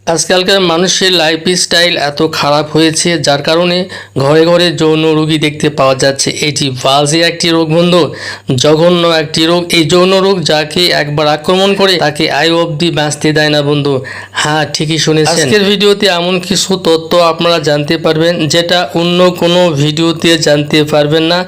আজকালকার মানুষের লাইফস্টাইল এত খারাপ হয়েছে যার কারণে ঘরে ঘরে যৌন রোগী দেখতে পাওয়া যাচ্ছে। এটি বাজে একটি রোগ বন্ধু, জঘন্য একটি রোগ। এই যৌন রোগ যাকে একবার আক্রমণ করে তাকে আয়ু অবধি বাঁচতে দেয় না বন্ধু। হ্যাঁ, ঠিকই শুনেছেন। আজকের ভিডিওতে এমন কিছু তথ্য আপনারা জানতে পারবেন যেটা অন্য কোনো ভিডিওতে জানতে পারবেন না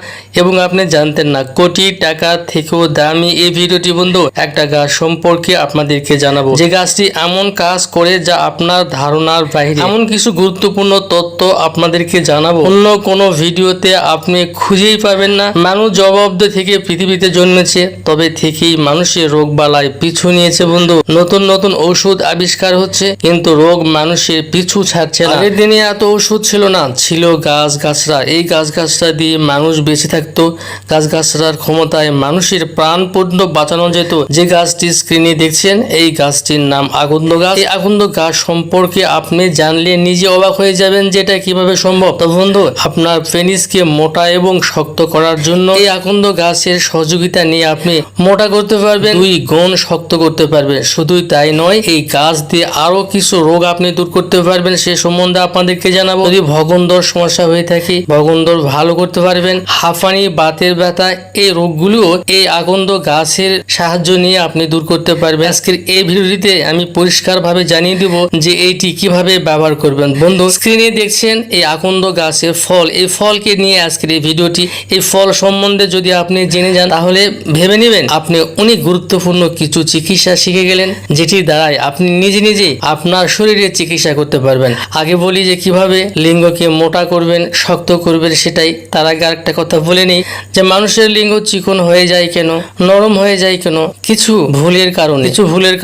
এবং আপনি জানতেন না। কোটি টাকা থেকেও দামি এই ভিডিওটি বন্ধু একটা গাছ সম্পর্কে আপনাদেরকে জানাবো, যে গাছটি এমন কাজ করে যা আপনার ধারণার বাইরে। এমন কিছু গুরুত্বপূর্ণ তথ্য আপনাদেরকে জানাবো অন্য কোনো ভিডিওতে আপনি খুঁজেই পাবেন না। মানুষ জবাবদে থেকে পৃথিবীতে জন্মেছে, তবে থেকেই মানুষের রোগ বালায় পিছু নিয়েছে বন্ধু। নতুন নতুন ঔষধ আবিষ্কার হচ্ছে, কিন্তু রোগ মানুষের পিছু ছাড়ছে না। আগের দিনে এত ওষুধ ছিল না, ছিল গাছ গাছরা। এই গাছ গাছরা দিয়ে মানুষ বেঁচে থাকতো। গাছ গাছরার ক্ষমতায় মানুষের প্রাণ পর্যন্ত বাঁচানো যেত। যে গাছটি স্ক্রিনে দেখছেন এই গাছটির নাম আকন্দ গাছ। এই আকন্দ গাছ সম্পর্কে আপনি জানলে নিজে অবাক হয়ে যাবেন যে এটা কিভাবে সম্ভব। তো বন্ধু, আপনার পেনিসকে মোটা এবং শক্ত করার জন্য এই আকন্দ গাছের সহযোগিতা নিয়ে আপনি মোটা করতে পারবেন, 2 গুণ শক্ত করতে পারবেন। শুধুই তাই নয়, এই গাছ দিয়ে আরো কিছু রোগ আপনি দূর করতে পারবেন, সে সম্বন্ধে আপনাদেরকে জানাবো। যদি ভগন্দর সমস্যা হয়ে থাকে, ভগন্দর ভালো করতে পারবেন। হাঁপানি, বাতের ব্যথা, এই রোগগুলিও এই আকন্দ গাছের সাহায্য নিয়ে আপনি দূর করতে পারবেন। আজকের এই ভিডিওটিতে আমি পরিষ্কারভাবে জানিয়ে দিব যে এইটি কিভাবে ব্যবহার করবেন। বন্ধু, স্ক্রিনে দেখছেন এই আকন্দ গাছের ফল। এই ফলকে নিয়ে আজকের এই ভিডিওটি। এই ফল সম্বন্ধে যদি আপনি জেনে যান তাহলে ভেবে নেবেন আপনি অনেক গুরুত্বপূর্ণ কিছু চিকিৎসা শিখে গেলেন, যেটির দ্বারাই আপনি নিজে নিজে আপনার শরীরের চিকিৎসা করতে পারবেন। আগে বলি যে কিভাবে লিঙ্গকে মোটা করবেন, শক্ত করবেন সেটাই। তার আগে আরেকটা কথা বলে নেই যে মানুষের লিঙ্গ চিকন হয়ে যায় কেন, নরম হয়ে যায় কেন? কিছু ভুলের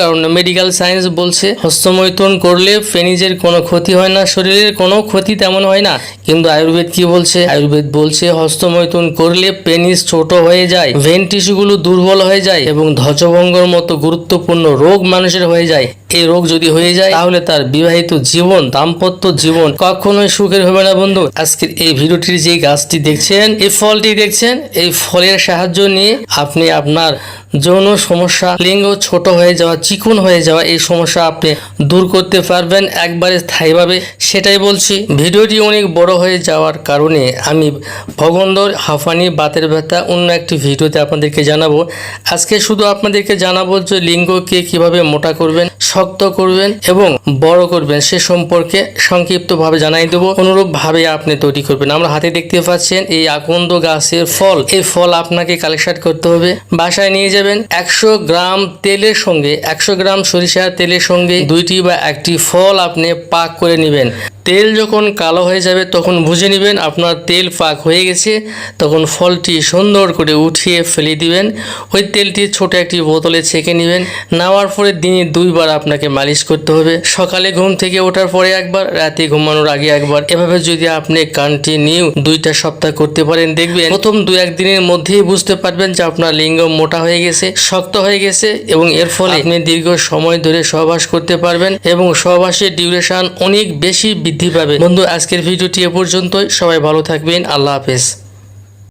কারণে। মেডিকেল সায়েন্স বলছে হস্তমৈথুন করলে পেনিসের কোনো ক্ষতি হয় না, শরীরের কোনো ক্ষতি তেমন হয় না। কিন্তু আয়ুর্বেদ কি বলছে? আয়ুর্বেদ বলছে হস্তমৈথুন করলে পেনিস ছোট হয়ে যায়, ভেন টিস্যুগুলো দুর্বল হয়ে যায় এবং ধ্বজভঙ্গের মতো গুরুত্বপূর্ণ রোগ মানুষের হয়ে যায়। এই রোগ যদি হয়ে যায় তাহলে তার বিবাহিত জীবন, দাম্পত্য জীবন কখনোই সুখের হবে না বন্ধু। আজকের এই ভিডিওটির যে গাছটি দেখছেন, এই ফলটি দেখছেন, এই ফলের সাহায্য নিয়ে আপনি আপনার যৌন সমস্যা, লিঙ্গ ছোট হয়ে যাওয়া, চিকন হয়ে যাওয়া, এই সমস্যা আপনি দূর করতে পারবেন একবারে স্থায়ীভাবে। সেটাই বলছি। ভিডিওটি অনেক বড় হয়ে যাওয়ার কারণে আমি ভগন্দর, হাঁপানি, বাতের ব্যথা অন্য একটি ভিডিওতে আপনাদেরকে জানাবো। আজকে শুধু আপনাদেরকে জানাবো যে লিঙ্গকে কিভাবে মোটা করবেন, শক্ত করবেন এবং বড় করবেন সে সম্পর্কে সংক্ষিপ্তভাবে জানাই দেবো। অনুরূপভাবে আপনি তৈরি করবেন। আমরা হাতে দেখতে পাচ্ছেন এই আকন্দ গাছের ফল। এই ফল আপনাকে কালেকশন করতে হবে, বাসায় নিয়ে যাবেন। 100 গ্রাম তেলের সঙ্গে, 100 গ্রাম সরিষার তেলের সঙ্গে 2টি বা 1টি ফল আপনি পাক করে নেবেন। তেল যখন কালো হয়ে যাবে তখন বুঝে নেবেন আপনার তেল পাক হয়ে গেছে। তখন ফলটি সুন্দর করে উঠিয়ে ফেলে দিবেন। ওই তেলটি ছোট একটি বোতলে ছেঁকে নেবেন। নেওয়ার পরে দিনে 2 বার আপনাকে মালিশ করতে হবে। সকালে ঘুম থেকে ওঠার পরে একবার, রাতে ঘুমানোর আগে একবার। এভাবে যদি আপনি কন্টিনিউ 2টা সপ্তাহ করতে পারেন, দেখবেন প্রথম 2-1 দিনের মধ্যেই বুঝতে পারবেন যে আপনার লিঙ্গ মোটা হয়ে গেছে, শক্ত হয়ে গেছে এবং এর ফলে আপনি দীর্ঘ সময় ধরে সহবাস করতে পারবেন এবং সহবাসের ডিউরেশন অনেক বেশি বৃদ্ধি পাবে। বন্ধু, আজকের ভিডিওটি এ পর্যন্তই। সবাই ভালো থাকবেন। আল্লাহ হাফেজ।